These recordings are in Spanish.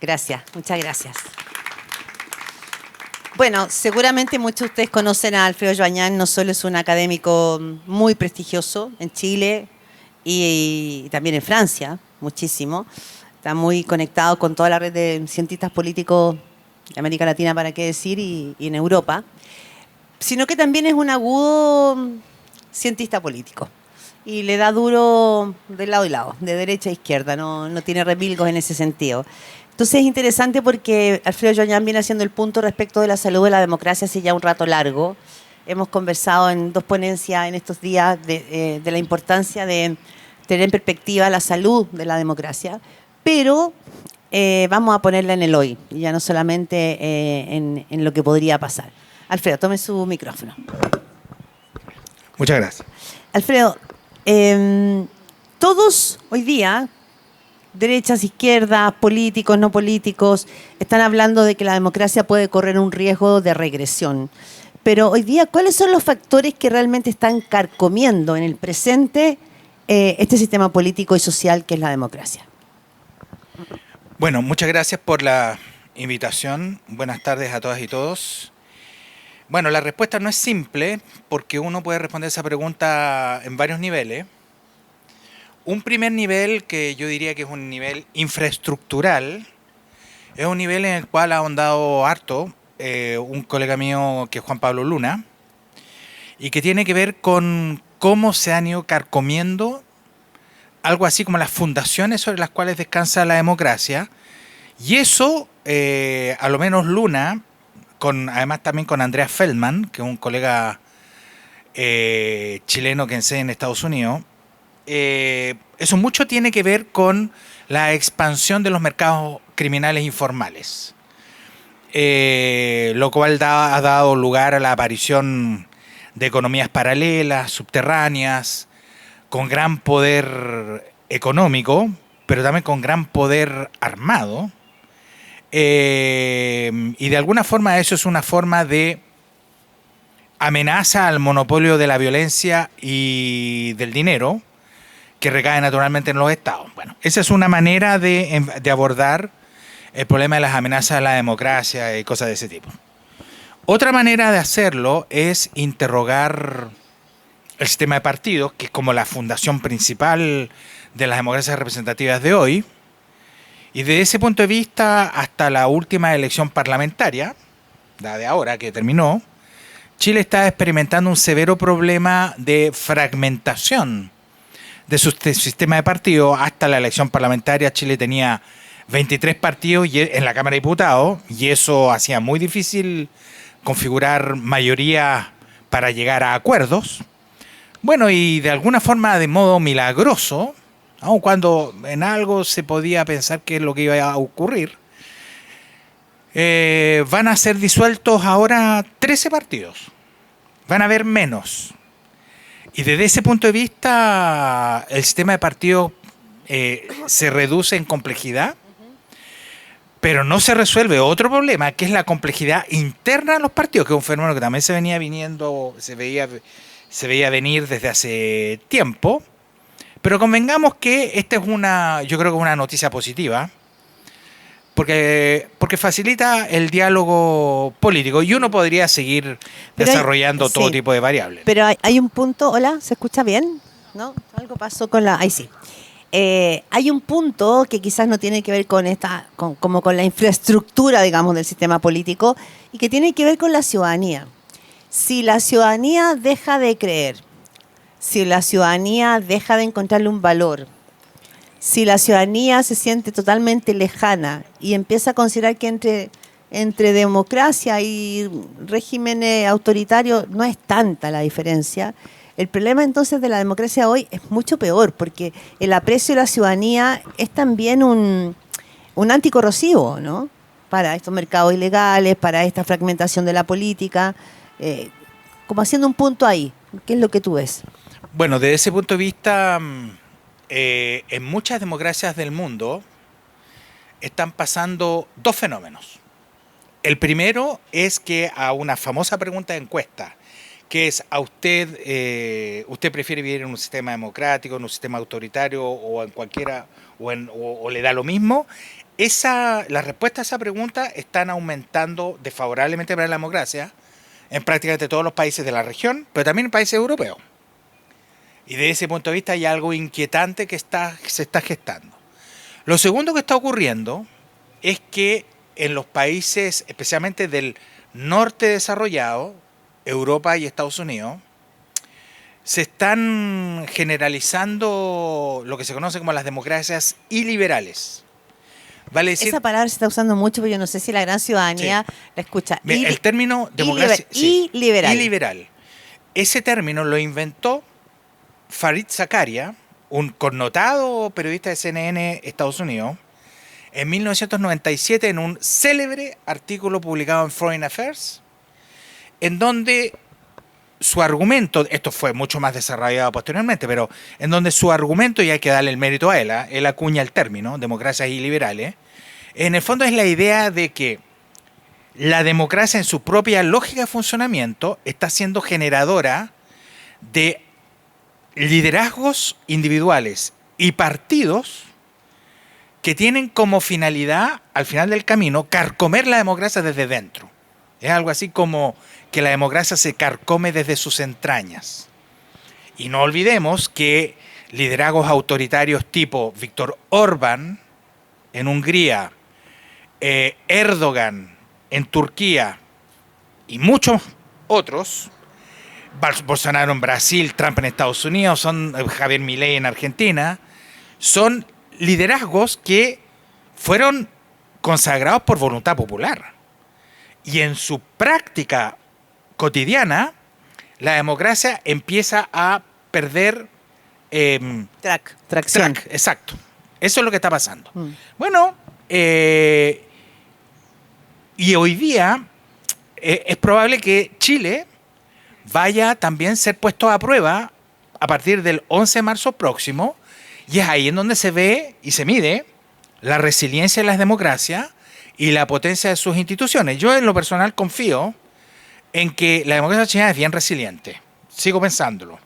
Gracias, muchas gracias. Bueno, seguramente muchos de ustedes conocen a Alfredo Joañán, no solo es un académico muy prestigioso en Chile y también en Francia, muchísimo. Está muy conectado con toda la red de cientistas políticos de América Latina, para qué decir, y en Europa. Sino que también es un agudo cientista político. Y le da duro de lado y lado, de derecha a izquierda, no tiene remilgos en ese sentido. Entonces es interesante porque Alfredo Joañán viene haciendo el punto respecto de la salud de la democracia hace ya un rato largo. Hemos conversado en 2 ponencias en estos días de la importancia de tener en perspectiva la salud de la democracia, pero vamos a ponerla en el hoy, y ya no solamente en lo que podría pasar. Alfredo, tome su micrófono. Muchas gracias. Alfredo, todos hoy día, derechas, izquierdas, políticos, no políticos, están hablando de que la democracia puede correr un riesgo de regresión. Pero hoy día, ¿cuáles son los factores que realmente están carcomiendo en el presente este sistema político y social que es la democracia? Bueno, muchas gracias por la invitación. Buenas tardes a todas y todos. Bueno, la respuesta no es simple porque uno puede responder esa pregunta en varios niveles. Un primer nivel, que yo diría que es un nivel infraestructural, es un nivel en el cual ha ahondado harto un colega mío que es Juan Pablo Luna, y que tiene que ver con cómo se han ido carcomiendo algo así como las fundaciones sobre las cuales descansa la democracia. Y eso, a lo menos Luna, además también con Andreas Feldman, que es un colega chileno que enseña en Estados Unidos, eso mucho tiene que ver con la expansión de los mercados criminales informales, lo cual ha dado lugar a la aparición de economías paralelas, subterráneas, con gran poder económico, pero también con gran poder armado. Y de alguna forma eso es una forma de amenaza al monopolio de la violencia y del dinero, que recae naturalmente en los estados. Bueno, esa es una manera de abordar el problema de las amenazas a la democracia y cosas de ese tipo. Otra manera de hacerlo es interrogar el sistema de partidos, que es como la fundación principal de las democracias representativas de hoy. Y desde ese punto de vista, hasta la última elección parlamentaria, la de ahora que terminó, Chile está experimentando un severo problema de fragmentación de su sistema de partidos. Hasta la elección parlamentaria Chile tenía 23 partidos en la Cámara de Diputados, y eso hacía muy difícil configurar mayoría para llegar a acuerdos. Bueno, y de alguna forma, de modo milagroso, aun cuando en algo se podía pensar que es lo que iba a ocurrir, van a ser disueltos ahora 13 partidos. Van a haber menos. Y desde ese punto de vista, el sistema de partidos se reduce en complejidad, pero no se resuelve otro problema, que es la complejidad interna de los partidos, que es un fenómeno que también se veía venir desde hace tiempo. Pero convengamos que esta es yo creo que una noticia positiva, porque facilita el diálogo político, y uno podría seguir desarrollando todo tipo de variables. Pero hay un punto, hola, ¿se escucha bien? ¿No? Algo pasó con ahí sí. Hay un punto que quizás no tiene que ver con con la infraestructura, digamos, del sistema político, y que tiene que ver con la ciudadanía. Si la ciudadanía deja de creer, si la ciudadanía deja de encontrarle un valor, si la ciudadanía se siente totalmente lejana y empieza a considerar que entre democracia y regímenes autoritarios no es tanta la diferencia, el problema entonces de la democracia hoy es mucho peor, porque el aprecio de la ciudadanía es también un anticorrosivo, ¿no? Para estos mercados ilegales, para esta fragmentación de la política, como haciendo un punto ahí. ¿Qué es lo que tú ves? Bueno, desde ese punto de vista, en muchas democracias del mundo están pasando 2 fenómenos. El primero es que a una famosa pregunta de encuesta, que es: ¿a usted prefiere vivir en un sistema democrático, en un sistema autoritario, o en cualquiera, o le da lo mismo? las respuestas a esa pregunta están aumentando desfavorablemente para la democracia en prácticamente todos los países de la región, pero también en países europeos. Y desde ese punto de vista hay algo inquietante que se está gestando. Lo segundo que está ocurriendo es que en los países, especialmente del norte desarrollado, Europa y Estados Unidos, se están generalizando lo que se conoce como las democracias iliberales. Vale decir, esa palabra se está usando mucho, pero yo no sé si la gran ciudadanía la escucha. El término democracia iliberal. Iliberal. Ese término lo inventó Fareed Zakaria, un connotado periodista de CNN Estados Unidos, en 1997 en un célebre artículo publicado en Foreign Affairs, en donde su argumento, esto fue mucho más desarrollado posteriormente, pero en donde su argumento, y hay que darle el mérito a él acuña el término, democracias iliberales, en el fondo es la idea de que la democracia en su propia lógica de funcionamiento está siendo generadora de liderazgos individuales y partidos que tienen como finalidad, al final del camino, carcomer la democracia desde dentro. Es algo así como que la democracia se carcome desde sus entrañas. Y no olvidemos que liderazgos autoritarios tipo Viktor Orbán en Hungría, Erdogan en Turquía y muchos otros, Bolsonaro en Brasil, Trump en Estados Unidos, Javier Milei en Argentina, son liderazgos que fueron consagrados por voluntad popular. Y en su práctica cotidiana, la democracia empieza a perder tracción. Exacto. Eso es lo que está pasando. Bueno, y hoy día es probable que Chile vaya también a ser puesto a prueba a partir del 11 de marzo próximo, y es ahí en donde se ve y se mide la resiliencia de las democracias y la potencia de sus instituciones. Yo en lo personal confío en que la democracia chilena es bien resiliente. Sigo pensándolo.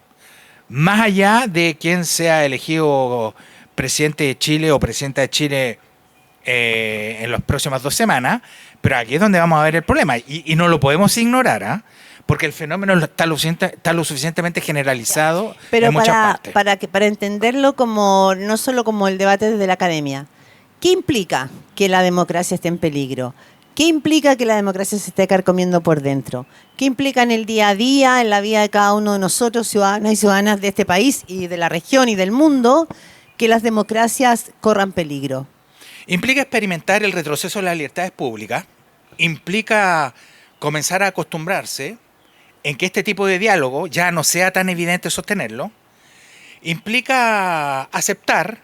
Más allá de quién sea elegido presidente de Chile o presidenta de Chile en las próximas 2 semanas, pero aquí es donde vamos a ver el problema. Y no lo podemos ignorar, porque el fenómeno está lo suficientemente generalizado en muchas partes. Para entenderlo como no solo como el debate desde la academia, ¿qué implica que la democracia esté en peligro? ¿Qué implica que la democracia se esté carcomiendo por dentro? ¿Qué implica en el día a día, en la vida de cada uno de nosotros, ciudadanos y ciudadanas de este país y de la región y del mundo, que las democracias corran peligro? Implica experimentar el retroceso de las libertades públicas, implica comenzar a acostumbrarse en que este tipo de diálogo ya no sea tan evidente sostenerlo, implica aceptar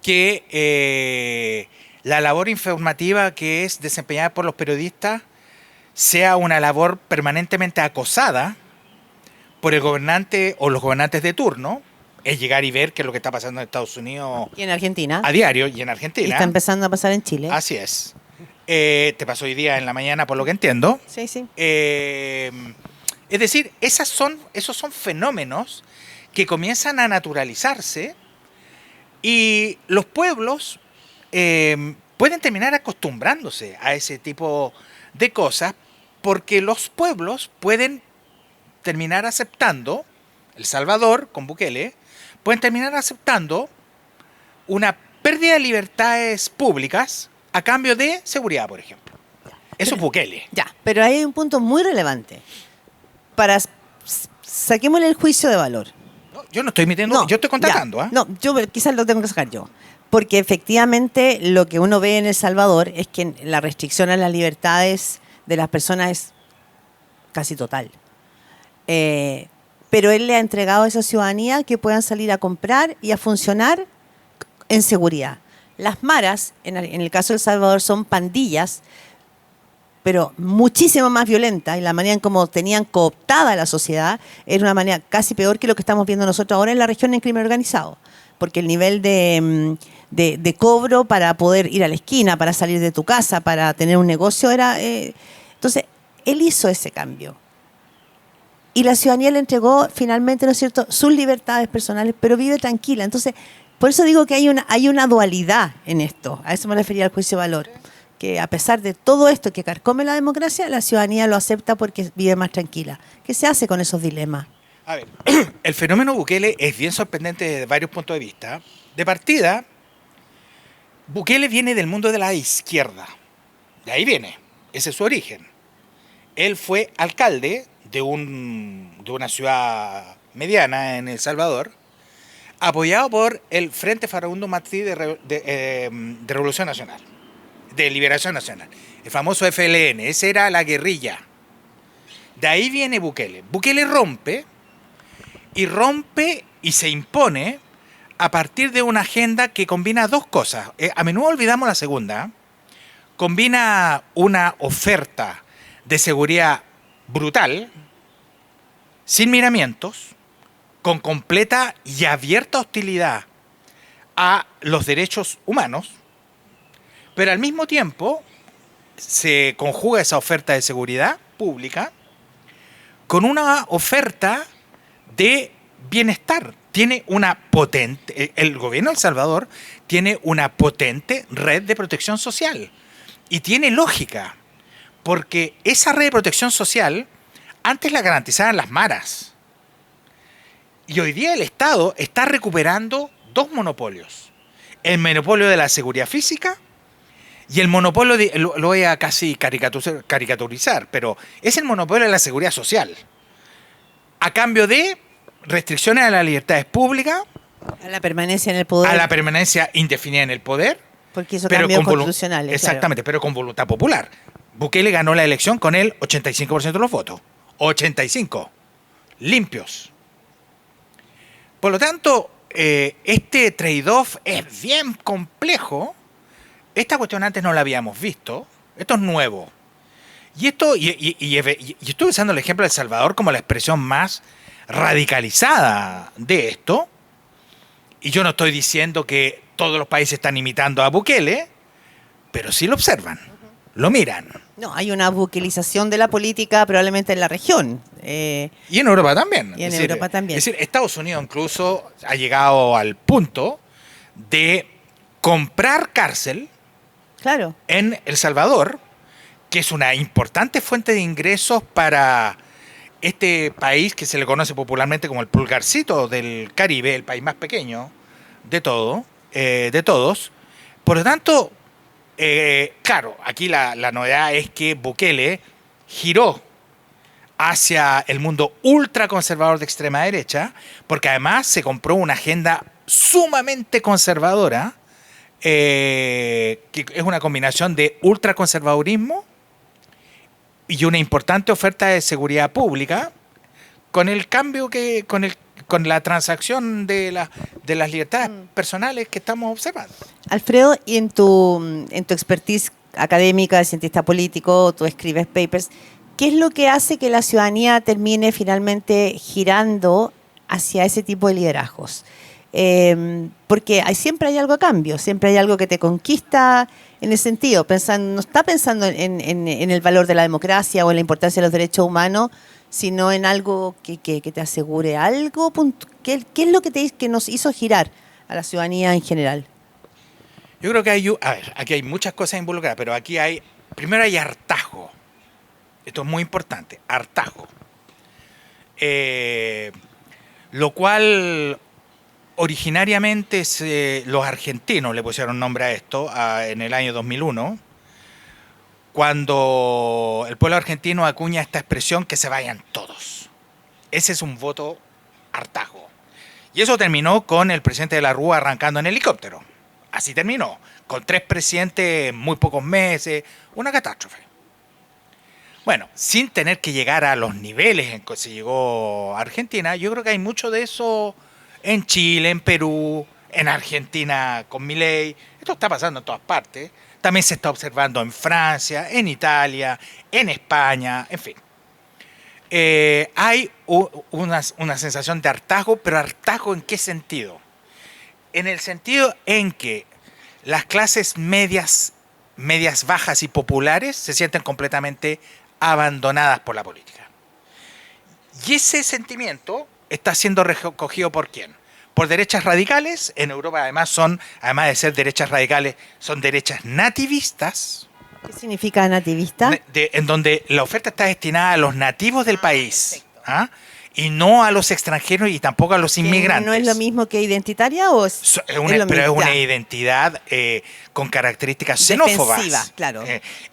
que la labor informativa que es desempeñada por los periodistas sea una labor permanentemente acosada por el gobernante o los gobernantes de turno, es llegar y ver qué es lo que está pasando en Estados Unidos y en Argentina a diario, y en Argentina. Y está empezando a pasar en Chile. Así es. Te pasó hoy día en la mañana, por lo que entiendo. Sí, sí. Es decir, esos son fenómenos que comienzan a naturalizarse, y los pueblos pueden terminar acostumbrándose a ese tipo de cosas, porque los pueblos pueden terminar aceptando, El Salvador con Bukele, pueden terminar aceptando una pérdida de libertades públicas a cambio de seguridad, por ejemplo. Eso es Bukele. Ya, pero hay un punto muy relevante. Saquémosle el juicio de valor. No, yo no estoy metiendo, yo estoy constatando. No, yo quizás lo tengo que sacar yo. Porque efectivamente lo que uno ve en El Salvador es que la restricción a las libertades de las personas es casi total. Pero él le ha entregado a esa ciudadanía que puedan salir a comprar y a funcionar en seguridad. Las maras, en el caso de El Salvador, son pandillas, pero muchísimo más violentas, y la manera en cómo tenían cooptada la sociedad era una manera casi peor que lo que estamos viendo nosotros ahora en la región en crimen organizado, porque el nivel de cobro para poder ir a la esquina, para salir de tu casa, para tener un negocio era... Entonces, él hizo ese cambio. Y la ciudadanía le entregó finalmente, ¿no es cierto?, sus libertades personales, pero vive tranquila. Entonces, Por eso digo que hay una dualidad en esto. A eso me refería al juicio de valor. Que a pesar de todo esto que carcome la democracia, la ciudadanía lo acepta porque vive más tranquila. ¿Qué se hace con esos dilemas? A ver, el fenómeno Bukele es bien sorprendente desde varios puntos de vista. De partida, Bukele viene del mundo de la izquierda. De ahí viene. Ese es su origen. Él fue alcalde de una ciudad mediana en El Salvador, apoyado por el Frente Farabundo Martí de Revolución Nacional, de Liberación Nacional, el famoso FLN. Esa era la guerrilla. De ahí viene Bukele. Bukele rompe y se impone a partir de una agenda que combina dos cosas. A menudo olvidamos la segunda. Combina una oferta de seguridad brutal, sin miramientos, con completa y abierta hostilidad a los derechos humanos, pero al mismo tiempo se conjuga esa oferta de seguridad pública con una oferta de bienestar. Tiene una potente, el gobierno de El Salvador tiene una potente red de protección social y tiene lógica, porque esa red de protección social antes la garantizaban las maras. Y hoy día el Estado está recuperando dos monopolios. El monopolio de la seguridad física y el monopolio lo voy a casi caricaturizar, pero es el monopolio de la seguridad social. A cambio de restricciones a las libertades públicas, A la permanencia en el poder. a la permanencia indefinida en el poder, Porque hizo pero cambios con constitucionales. exactamente, pero con voluntad popular. Bukele ganó la elección con el 85% de los votos. 85. Limpios. Por lo tanto, este trade-off es bien complejo. Esta cuestión antes no la habíamos visto. Esto es nuevo. Y estuve usando el ejemplo de El Salvador como la expresión más radicalizada de esto. Y yo no estoy diciendo que todos los países están imitando a Bukele, pero sí lo observan, lo miran. No, hay una buquelización de la política probablemente en la región. Y en Europa también. Y en Europa también. Es decir, Estados Unidos incluso ha llegado al punto de comprar cárcel Claro. en El Salvador, que es una importante fuente de ingresos para este país que se le conoce popularmente como el pulgarcito del Caribe, el país más pequeño de todos. Por lo tanto, claro, aquí la novedad es que Bukele giró hacia el mundo ultraconservador de extrema derecha, porque además se compró una agenda sumamente conservadora, que es una combinación de ultraconservadurismo y una importante oferta de seguridad pública, con el cambio con la transacción de las libertades personales que estamos observando. Alfredo, y en tu expertise académica, de cientista político, tú escribes papers, ¿qué es lo que hace que la ciudadanía termine finalmente girando hacia ese tipo de liderazgos? Porque siempre hay algo a cambio, siempre hay algo que te conquista en ese sentido. No está pensando en el valor de la democracia o en la importancia de los derechos humanos, sino en algo que te asegure algo. ¿Qué es lo que nos hizo girar a la ciudadanía en general? Yo creo que aquí hay muchas cosas involucradas, pero primero hay hartazgo. Esto es muy importante, hartazgo. Lo cual originariamente los argentinos le pusieron nombre a esto en el año 2001, cuando el pueblo argentino acuña esta expresión que se vayan todos. Ese es un voto hartazgo. Y eso terminó con el presidente de la Rúa arrancando en helicóptero. Así terminó, con 3 presidentes en muy pocos meses, una catástrofe. Bueno, sin tener que llegar a los niveles en que se llegó a Argentina, yo creo que hay mucho de eso en Chile, en Perú, en Argentina con Milei. Esto está pasando en todas partes. También se está observando en Francia, en Italia, en España, en fin. Hay una sensación de hartazgo, pero ¿hartazgo en qué sentido? En el sentido en que las clases medias bajas y populares se sienten completamente abandonadas por la política. Y ese sentimiento está siendo recogido ¿por quién? por derechas radicales. En Europa además además de ser derechas radicales, son derechas nativistas. ¿Qué significa nativista? En donde la oferta está destinada a los nativos del país. Perfecto. ¿Ah? Y no a los extranjeros y tampoco a los inmigrantes. ¿No es lo mismo que identitaria o Pero es una identidad con características xenófobas. Defensiva, claro.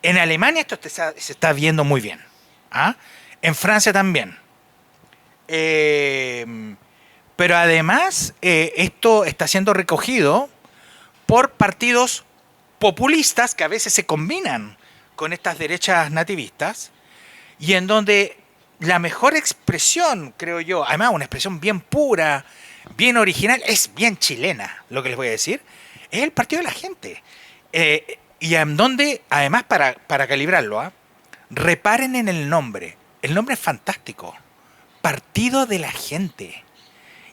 En Alemania esto se está viendo muy bien. ¿Ah? En Francia también. Pero además esto está siendo recogido por partidos populistas que a veces se combinan con estas derechas nativistas y en donde la mejor expresión, creo yo, además una expresión bien pura, bien original, es bien chilena, lo que les voy a decir, es el partido de la gente. Y en donde, además, para calibrarlo, reparen en el nombre. El nombre es fantástico. Partido de la gente.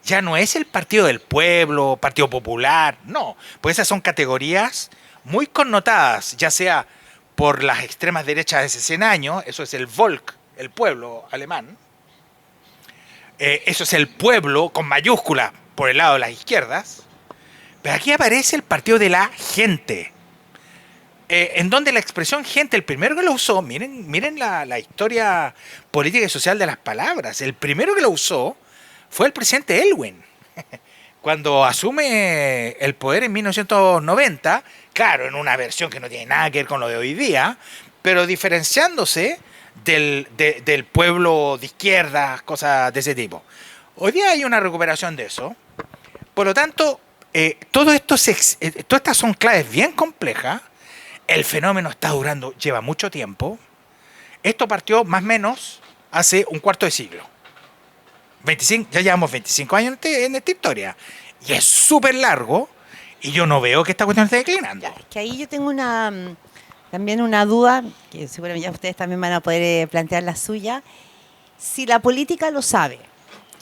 Ya no es el Partido del Pueblo, Partido Popular, no. Pues esas son categorías muy connotadas, ya sea por las extremas derechas de hace 100 años, eso es el Volk, el pueblo alemán. Eso es el pueblo con mayúscula por el lado de las izquierdas. Pero aquí aparece el partido de la gente. En donde la expresión gente, el primero que lo usó, miren la historia política y social de las palabras. El primero que lo usó fue el presidente Elwin. Cuando asume el poder en 1990, claro, en una versión que no tiene nada que ver con lo de hoy día, pero diferenciándose del pueblo de izquierda, cosas de ese tipo. Hoy día hay una recuperación de eso. Por lo tanto, todas estas son claves bien complejas. El fenómeno está durando, lleva mucho tiempo. Esto partió más o menos hace un cuarto de siglo. Ya llevamos 25 años en esta historia. Y es súper largo y yo no veo que esta cuestión esté declinando. Ya, es que ahí yo tengo también una duda, que seguramente ya ustedes también van a poder plantear la suya. Si la política lo sabe,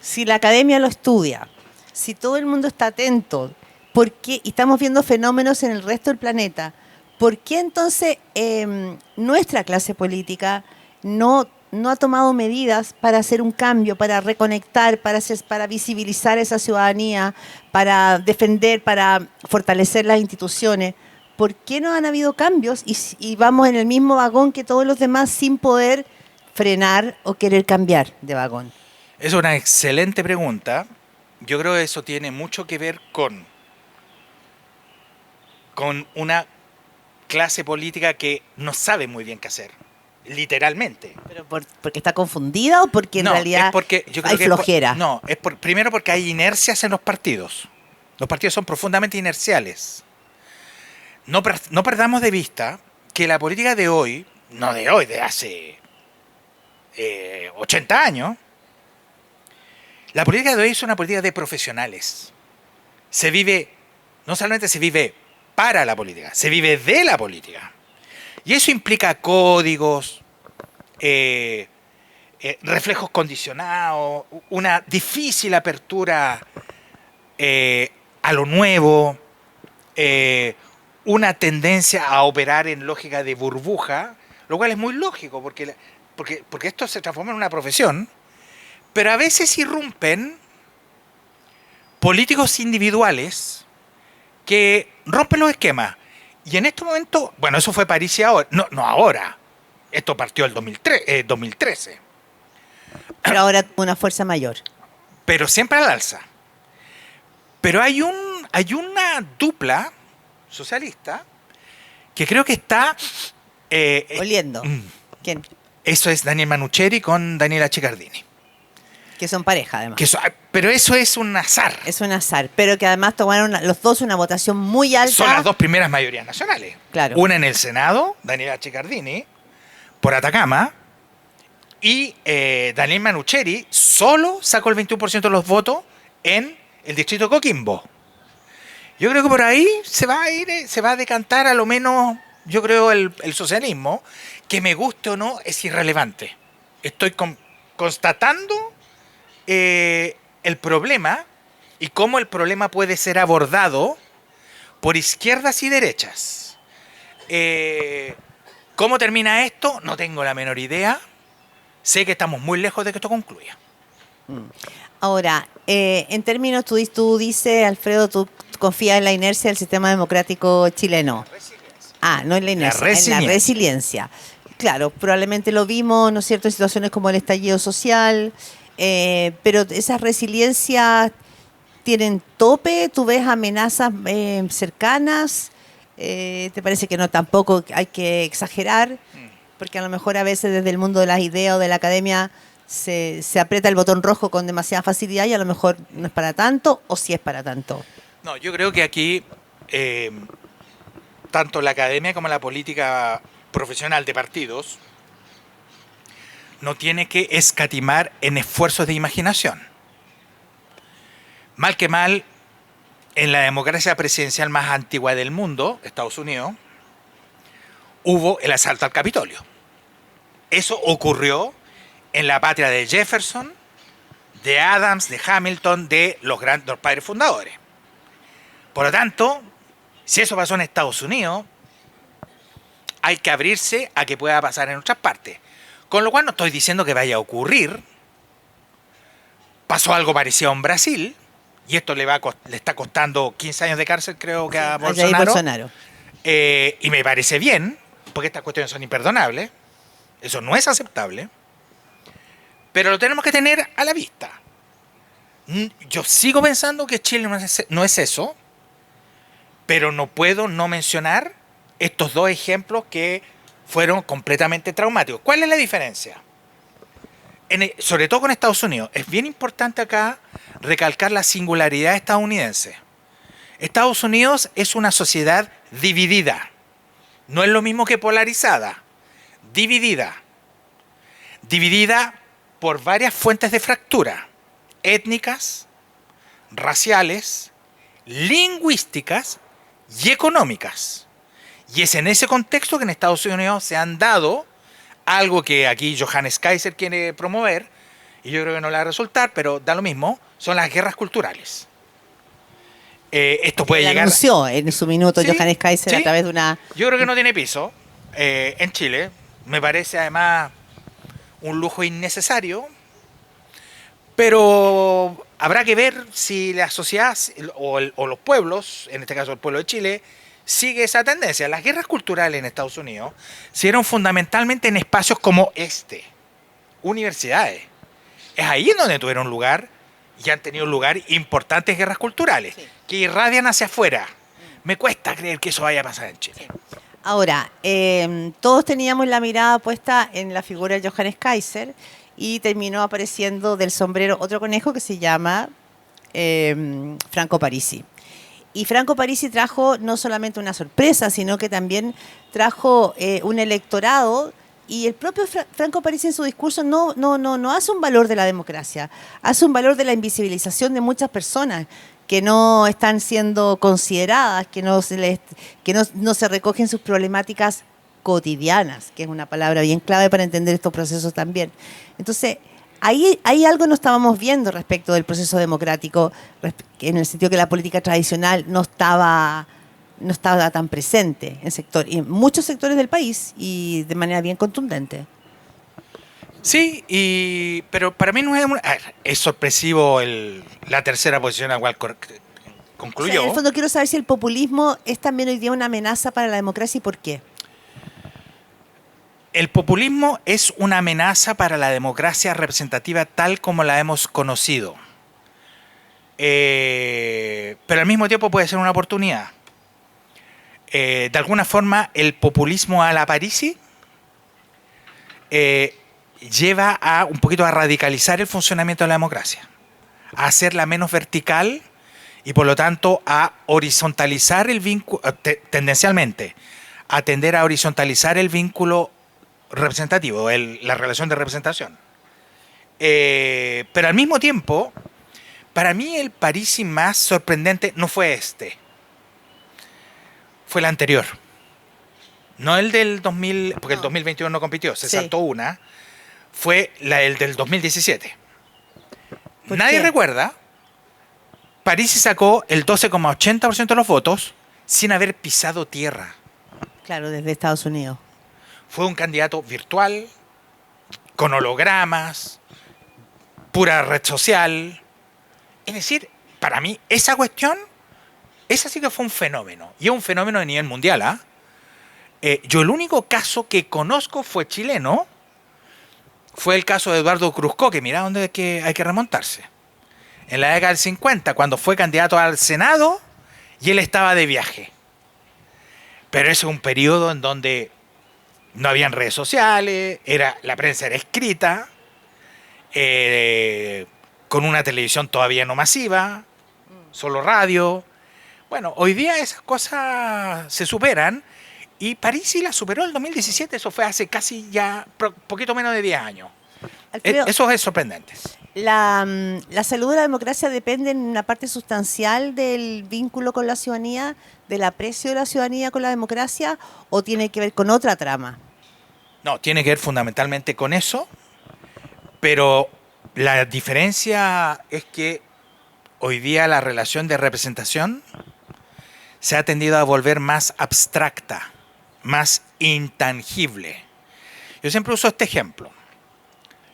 si la academia lo estudia, si todo el mundo está atento, ¿por qué? Y estamos viendo fenómenos en el resto del planeta, ¿por qué entonces nuestra clase política no ha tomado medidas para hacer un cambio, para reconectar, para visibilizar esa ciudadanía, para defender, para fortalecer las instituciones? ¿Por qué no han habido cambios y vamos en el mismo vagón que todos los demás sin poder frenar o querer cambiar de vagón? Es una excelente pregunta. Yo creo que eso tiene mucho que ver con una clase política que no sabe muy bien qué hacer, literalmente. ¿Pero porque está confundida o porque en realidad hay flojera? Primero porque hay inercias en los partidos. Los partidos son profundamente inerciales. No perdamos de vista que la política de hoy, no de hoy, de hace 80 años, la política de hoy es una política de profesionales. No solamente se vive para la política, se vive de la política. Y eso implica códigos, reflejos condicionados, una difícil apertura a lo nuevo, una tendencia a operar en lógica de burbuja, lo cual es muy lógico, porque esto se transforma en una profesión, pero a veces irrumpen políticos individuales que rompen los esquemas. Y en este momento, bueno, eso fue París y ahora, no ahora, esto partió el 2013. Pero ahora una fuerza mayor. Pero siempre al alza. Pero hay una dupla socialista que creo que está oliendo. ¿Quién? Eso es Daniel Manucheri con Daniela Ciccardini. Que son pareja, además. Pero eso es un azar. Es un azar, pero que además tomaron los dos una votación muy alta. Son las dos primeras mayorías nacionales. Claro. Una en el Senado, Daniela Ciccardini, por Atacama, y Daniel Manucheri solo sacó el 21% de los votos en el distrito de Coquimbo. Yo creo que por ahí se va a decantar a lo menos, yo creo, el socialismo, que me guste o no, es irrelevante. Estoy constatando el problema y cómo el problema puede ser abordado por izquierdas y derechas. ¿Cómo termina esto? No tengo la menor idea. Sé que estamos muy lejos de que esto concluya. Ahora, en términos, tú dices, Alfredo, tú confías en la inercia del sistema democrático chileno. Ah, no en la La inercia, en la resiliencia. resiliencia. Claro, probablemente lo vimos, ¿no es cierto?, en situaciones como el estallido social, pero esas resiliencias tienen tope, tú ves amenazas cercanas, ¿te parece que no tampoco hay que exagerar? Porque a lo mejor a veces desde el mundo de las ideas o de la academia se aprieta el botón rojo con demasiada facilidad y a lo mejor no es para tanto o sí es para tanto. No, yo creo que aquí eh, tanto la academia como la política profesional de partidos no tiene que escatimar en esfuerzos de imaginación. Mal que mal, en la democracia presidencial más antigua del mundo, Estados Unidos, hubo el asalto al Capitolio. Eso ocurrió en la patria de Jefferson, de Adams, de Hamilton, de los grandes padres fundadores. Por lo tanto, si eso pasó en Estados Unidos, hay que abrirse a que pueda pasar en otras partes. Con lo cual no estoy diciendo que vaya a ocurrir. Pasó algo parecido en Brasil, y esto le está costando 15 años de cárcel, creo que Sí, a a Jair Bolsonaro. Bolsonaro. Y me parece bien, porque estas cuestiones son imperdonables. Eso no es aceptable. Pero lo tenemos que tener a la vista. Yo sigo pensando que Chile no es eso, pero no puedo no mencionar estos dos ejemplos que fueron completamente traumáticos. ¿Cuál es la diferencia? Sobre todo con Estados Unidos, es bien importante acá recalcar la singularidad estadounidense. Estados Unidos es una sociedad dividida. No es lo mismo que polarizada. Dividida. Dividida por varias fuentes de fractura. Étnicas, raciales, lingüísticas y económicas. Y es en ese contexto que en Estados Unidos se han dado algo que aquí Johannes Kaiser quiere promover, y yo creo que no le va a resultar, pero da lo mismo, son las guerras culturales. Esto puede Él llegar... anunció en su minuto Sí, Johannes Kaiser a sí, través de una... yo creo que no tiene piso en Chile. Me parece además un lujo innecesario, pero habrá que ver si la sociedad o los pueblos, en este caso el pueblo de Chile, sigue esa tendencia. Las guerras culturales en Estados Unidos se dieron fundamentalmente en espacios como universidades. Es ahí en donde tuvieron lugar y han tenido lugar importantes guerras culturales, Sí. que irradian hacia afuera. Me cuesta creer que eso vaya a pasar en Chile. Ahora, todos teníamos la mirada puesta en la figura de Johannes Kaiser y terminó apareciendo del sombrero otro conejo que se llama Franco Parisi. Y Franco Parisi trajo no solamente una sorpresa, sino que también trajo un electorado. Y el propio Franco Parisi en su discurso no hace un valor de la democracia, hace un valor de la invisibilización de muchas personas que no están siendo consideradas, no se recogen sus problemáticas cotidianas, que es una palabra bien clave para entender estos procesos también. Entonces, ahí algo no estábamos viendo respecto del proceso democrático, en el sentido que la política tradicional no estaba tan presente en muchos sectores del país y de manera bien contundente. Sí, pero para mí no es... es sorpresivo la tercera posición a la cual O sea, concluyó. en el fondo quiero saber si el populismo es también hoy día una amenaza para la democracia y por qué. El populismo es una amenaza para la democracia representativa tal como la hemos conocido. Pero al mismo tiempo puede ser una oportunidad. De alguna forma, el populismo a la Parisi lleva a un poquito a radicalizar el funcionamiento de la democracia, a hacerla menos vertical y por lo tanto a horizontalizar el vínculo, tendencialmente, a tender a horizontalizar el vínculo representativo, la relación de representación. Pero al mismo tiempo, para mí el Parisi más sorprendente no fue fue el anterior. No el del 2000, porque el 2021 no compitió, se saltó una. Fue el del 2017. Nadie recuerda. Parisi sacó el 12,80% de los votos sin haber pisado tierra. Claro, desde Estados Unidos. Fue un candidato virtual, con hologramas, pura red social. Es decir, para mí, esa cuestión, esa sí que fue un fenómeno. Y es un fenómeno de nivel mundial. ¿Ah? Yo el único caso que conozco fue chileno. Fue el caso de Eduardo Cruzco, que mira dónde hay que remontarse. En la década del 50, cuando fue candidato al Senado y él estaba de viaje. Pero ese es un periodo en donde no habían redes sociales, la prensa era escrita, con una televisión todavía no masiva, solo radio. Bueno, hoy día esas cosas se superan y Parisi la superó en el 2017, eso fue hace casi ya poquito menos de 10 años. Alfredo, Eso es sorprendente. la salud de la democracia depende en una parte sustancial del vínculo con la ciudadanía, del aprecio de la ciudadanía con la democracia, o tiene que ver con otra trama. No, tiene que ver fundamentalmente con eso, pero la diferencia es que hoy día la relación de representación se ha tendido a volver más abstracta, más intangible. Yo siempre uso este ejemplo.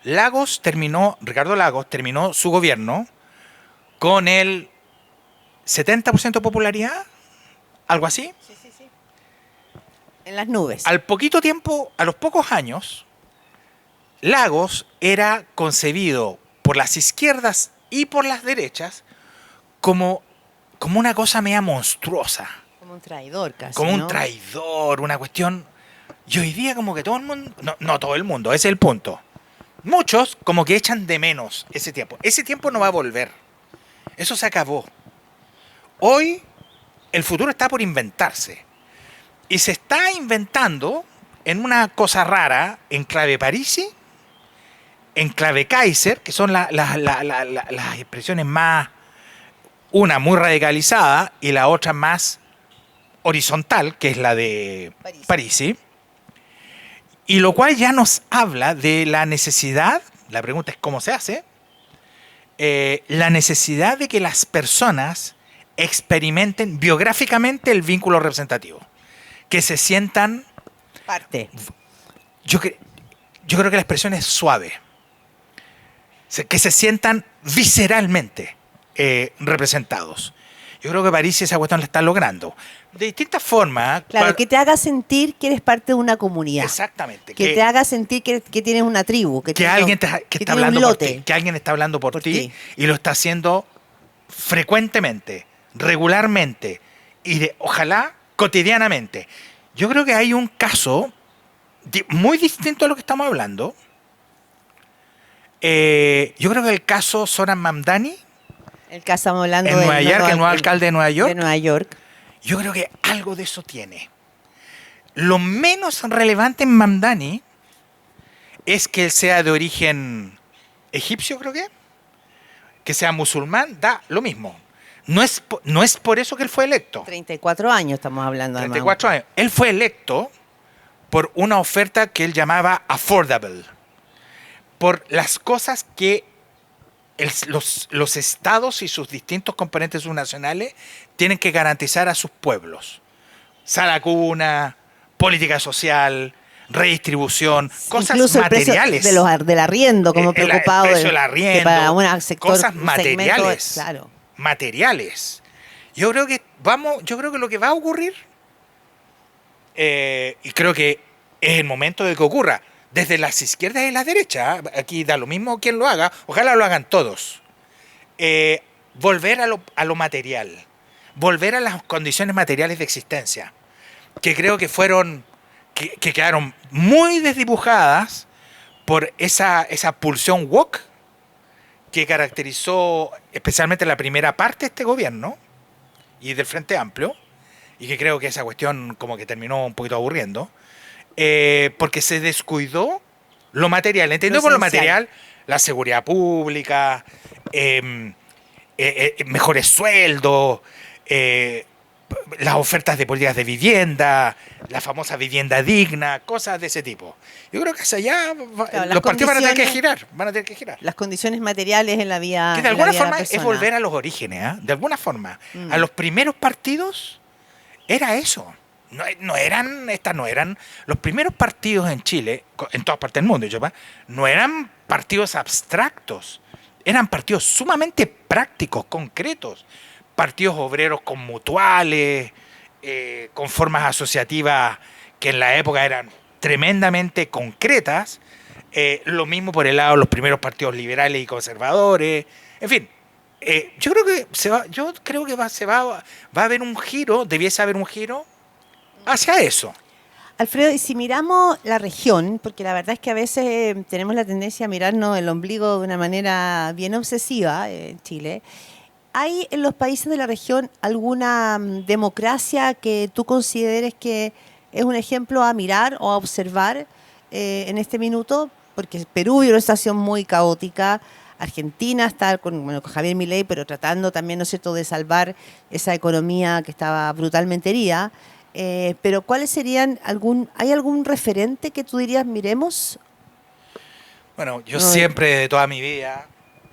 Ricardo Lagos terminó su gobierno con el 70% de popularidad, algo así. Sí, sí, sí. En las nubes. Al poquito tiempo, a los pocos años, Lagos era concebido por las izquierdas y por las derechas como una cosa media monstruosa. Como un traidor casi, Como un ¿no? traidor, una cuestión. Y hoy día como que todo el mundo, no todo el mundo, ese es el punto. Muchos como que echan de menos ese tiempo. Ese tiempo no va a volver. Eso se acabó. Hoy el futuro está por inventarse. Y se está inventando en una cosa rara, en clave Parisi, en clave Kaiser, que son las expresiones más, una muy radicalizada y la otra más horizontal, que es la de Parisi. Y lo cual ya nos habla de la necesidad, la pregunta es cómo se hace, la necesidad de que las personas experimenten biográficamente el vínculo representativo, que se sientan... Parte. Yo creo que la expresión es suave, que se sientan visceralmente representados. Yo creo que París esa cuestión la está logrando. De distintas formas. Claro, que te haga sentir que eres parte de una comunidad. Exactamente. Que te haga sentir que tienes una tribu. Que alguien está hablando por ti. Que alguien está hablando por ti y lo está haciendo frecuentemente, regularmente y ojalá cotidianamente. Yo creo que hay un caso muy distinto a lo que estamos hablando. Yo creo que el caso Zoran Mamdani. El caso estamos hablando en Nueva York, el nuevo alcalde de Nueva York. De Nueva York. Yo creo que algo de eso tiene. Lo menos relevante en Mamdani es que él sea de origen egipcio, creo que sea musulmán, da lo mismo. No es por eso que él fue electo. 34 años estamos hablando. 34 años. Él fue electo por una oferta que él llamaba affordable. Por las cosas que los estados y sus distintos componentes subnacionales tienen que garantizar a sus pueblos. Sala cuna, política social, redistribución, cosas incluso materiales. El precio del arriendo, como preocupado. El precio del arriendo, para un sector, cosas materiales. Claro. Materiales. Yo creo que lo que va a ocurrir, y creo que es el momento de que ocurra, desde las izquierdas y las derechas, aquí da lo mismo quien lo haga, ojalá lo hagan todos. Volver a lo material, volver a las condiciones materiales de existencia, que creo que que quedaron muy desdibujadas por esa pulsión woke que caracterizó especialmente la primera parte de este gobierno y del Frente Amplio, y que creo que esa cuestión como que terminó un poquito aburriendo. Porque se descuidó lo material. ¿Entendido por lo material? La seguridad pública, mejores sueldos, las ofertas de políticas de vivienda, la famosa vivienda digna, cosas de ese tipo. Yo creo que hacia allá los partidos van a tener que girar. Las condiciones materiales en la vida. Que de alguna forma es volver a los orígenes, ¿eh? De alguna forma. A los primeros partidos era eso. No eran los primeros partidos en Chile, en todas partes del mundo, no eran partidos abstractos, eran partidos sumamente prácticos, concretos, partidos obreros con mutuales, con formas asociativas que en la época eran tremendamente concretas. Lo mismo por el lado de los primeros partidos liberales y conservadores. En fin, yo creo que va a haber un giro, debiese haber un giro hacia eso. Alfredo, y si miramos la región, porque la verdad es que a veces tenemos la tendencia a mirarnos el ombligo de una manera bien obsesiva en Chile, ¿hay en los países de la región alguna democracia que tú consideres que es un ejemplo a mirar o a observar en este minuto? Porque Perú vive una situación muy caótica, Argentina está con Javier Milei, pero tratando también, ¿no es cierto?, de salvar esa economía que estaba brutalmente herida. Pero ¿cuáles serían hay algún referente que tú dirías miremos? Bueno, yo siempre de toda mi vida,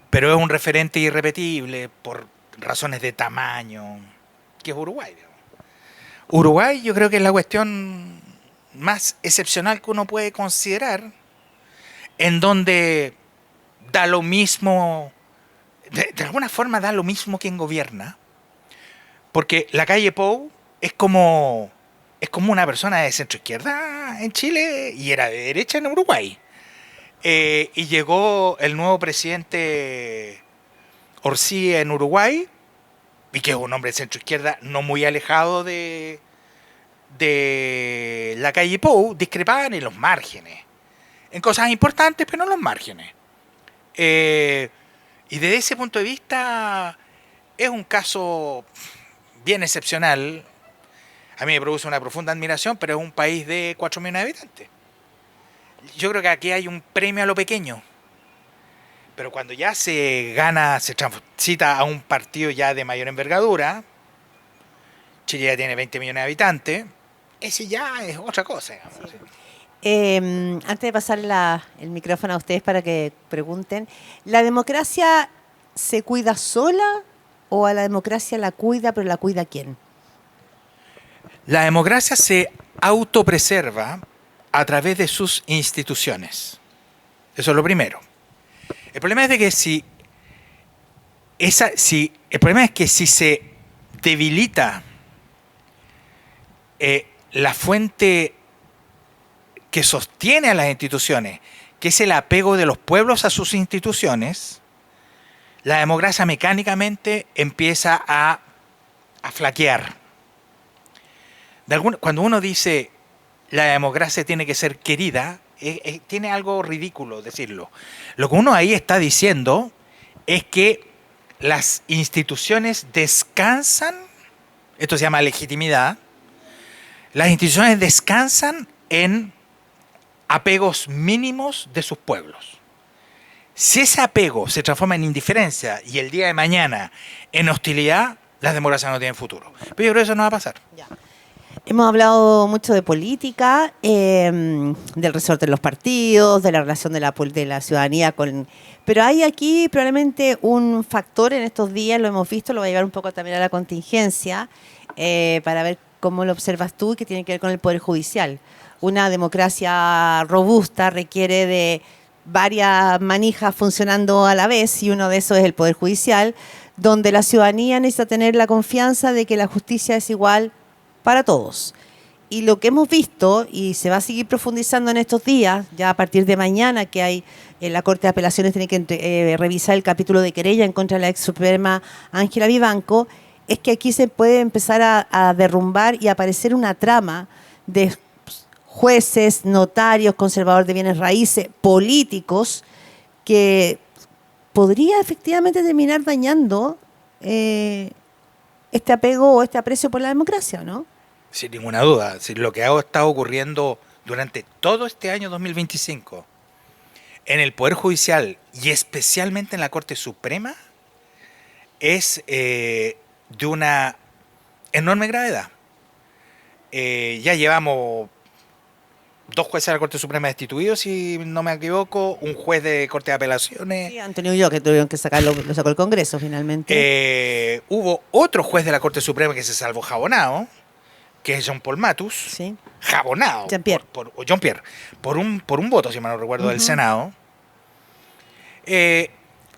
pero es un referente irrepetible por razones de tamaño, que es Uruguay. Uruguay yo creo que es la cuestión más excepcional que uno puede considerar, en donde da lo mismo, de alguna forma da lo mismo quien gobierna, porque la calle Pou es como una persona de centro izquierda en Chile y era de derecha en Uruguay. Y llegó el nuevo presidente Orsi en Uruguay, y que es un hombre de centro izquierda no muy alejado de la calle Pou. Discrepaban en los márgenes, en cosas importantes, pero no en los márgenes. Y desde ese punto de vista es un caso bien excepcional. A mí me produce una profunda admiración, pero es un país de 4 millones de habitantes. Yo creo que aquí hay un premio a lo pequeño. Pero cuando ya se transita a un partido ya de mayor envergadura, Chile ya tiene 20 millones de habitantes, ese ya es otra cosa. Digamos. Sí. Antes de pasar el micrófono a ustedes para que pregunten, ¿la democracia se cuida sola o a la democracia la cuida, pero la cuida quién? La democracia se autopreserva a través de sus instituciones. Eso es lo primero. El problema es de que si se debilita la fuente que sostiene a las instituciones, que es el apego de los pueblos a sus instituciones, la democracia mecánicamente empieza a flaquear. Cuando uno dice la democracia tiene que ser querida, tiene algo ridículo decirlo. Lo que uno ahí está diciendo es que las instituciones descansan, esto se llama legitimidad, las instituciones descansan en apegos mínimos de sus pueblos. Si ese apego se transforma en indiferencia y el día de mañana en hostilidad, las democracias no tienen futuro. Pero yo creo que eso no va a pasar. Ya. Hemos hablado mucho de política, del resorte de los partidos, de la relación de la ciudadanía con... Pero hay aquí probablemente un factor en estos días, lo hemos visto, lo voy a llevar un poco también a la contingencia, para ver cómo lo observas tú, que tiene que ver con el Poder Judicial. Una democracia robusta requiere de varias manijas funcionando a la vez, y uno de esos es el Poder Judicial, donde la ciudadanía necesita tener la confianza de que la justicia es igual para todos. Y lo que hemos visto, y se va a seguir profundizando en estos días, ya a partir de mañana, que hay en la Corte de Apelaciones tiene que revisar el capítulo de querella en contra de la ex suprema Ángela Vivanco, es que aquí se puede empezar a derrumbar y aparecer una trama de jueces, notarios, conservadores de bienes raíces, políticos, que podría efectivamente terminar dañando este apego o este aprecio por la democracia, ¿no? Sin ninguna duda. Lo que ha estado ocurriendo durante todo este año 2025 en el Poder Judicial y especialmente en la Corte Suprema es de una enorme gravedad. Ya llevamos 2 jueces de la Corte Suprema destituidos, si no me equivoco, un juez de Corte de Apelaciones. Sí, Antonio Ulloa, que tuvieron que sacarlo, lo sacó el Congreso finalmente. Hubo otro juez de la Corte Suprema que se salvó jabonado, que es Jean Paul Matus. Sí. Jabonado. Jean-Pierre. Jean-Pierre. Por un voto, si mal no recuerdo, del Senado.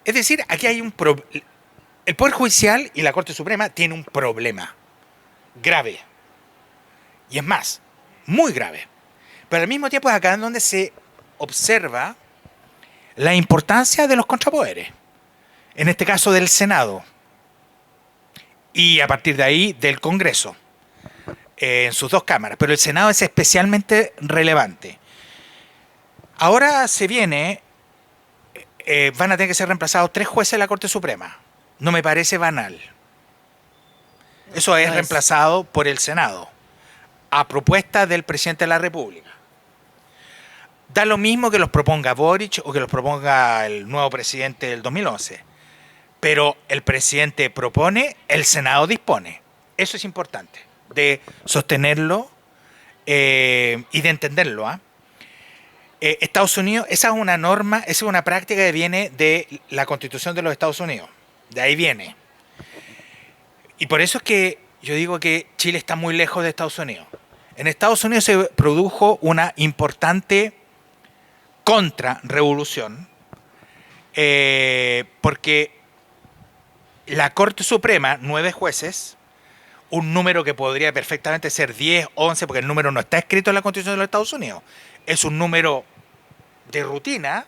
Es decir, aquí hay un el Poder Judicial y la Corte Suprema tienen un problema grave. Y es más, muy grave. Pero al mismo tiempo es acá en donde se observa la importancia de los contrapoderes. En este caso del Senado. Y a partir de ahí del Congreso. En sus dos cámaras. Pero el Senado es especialmente relevante. Ahora se viene... van a tener que ser reemplazados 3 jueces de la Corte Suprema. No me parece banal. Eso es reemplazado por el Senado, a propuesta del presidente de la República. Da lo mismo que los proponga Boric o que los proponga el nuevo presidente del 2011. Pero el presidente propone, el Senado dispone. Eso es importante, de sostenerlo y de entenderlo. Estados Unidos, esa es una norma, esa es una práctica que viene de la Constitución de los Estados Unidos. De ahí viene. Y por eso es que yo digo que Chile está muy lejos de Estados Unidos. En Estados Unidos se produjo una importante contrarrevolución porque la Corte Suprema, 9 jueces, un número que podría perfectamente ser 10, 11, porque el número no está escrito en la Constitución de los Estados Unidos, es un número de rutina,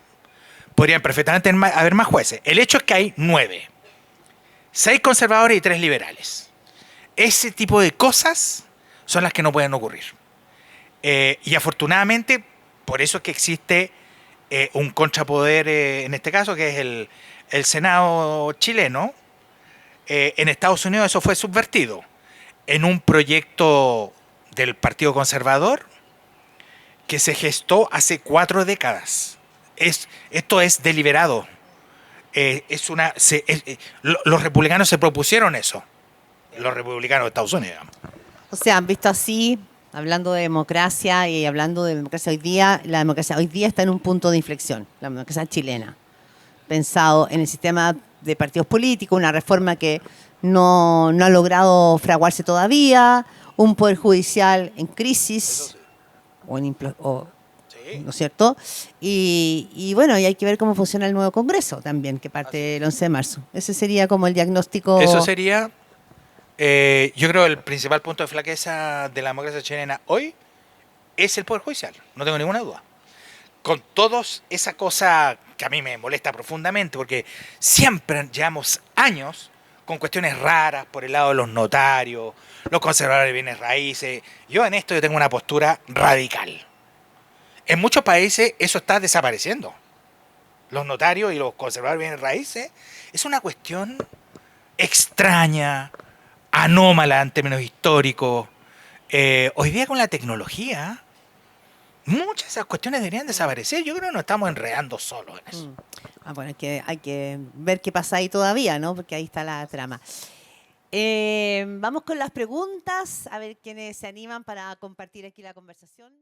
podrían perfectamente haber más jueces. El hecho es que hay 9. 6 conservadores y 3 liberales. Ese tipo de cosas son las que no pueden ocurrir. Y afortunadamente, por eso es que existe un contrapoder, en este caso, que es el Senado chileno. En Estados Unidos eso fue subvertido en un proyecto del Partido Conservador que se gestó hace 4 décadas. Esto es deliberado. Los republicanos se propusieron eso. Los republicanos de Estados Unidos. O sea, visto así, hablando de democracia y hablando de democracia hoy día, la democracia hoy día está en un punto de inflexión, la democracia chilena. Pensado en el sistema de partidos políticos, una reforma que no ha logrado fraguarse todavía, un poder judicial en crisis, ¿no es cierto? Y bueno, y hay que ver cómo funciona el nuevo Congreso también, que parte el 11 de marzo. Ese sería como el diagnóstico. Eso sería, yo creo, el principal punto de flaqueza de la democracia chilena hoy es el Poder Judicial, no tengo ninguna duda. Con todos esa cosa que a mí me molesta profundamente, porque siempre llevamos años con cuestiones raras por el lado de los notarios, los conservadores de bienes raíces. Yo en esto tengo una postura radical. En muchos países eso está desapareciendo. Los notarios y los conservadores de bienes raíces es una cuestión extraña, anómala en términos históricos. Hoy día con la tecnología, muchas de esas cuestiones deberían desaparecer. Yo creo que nos estamos enredando solos en eso. Bueno, hay que ver qué pasa ahí todavía, ¿no? Porque ahí está la trama. Vamos con las preguntas, a ver quiénes se animan para compartir aquí la conversación.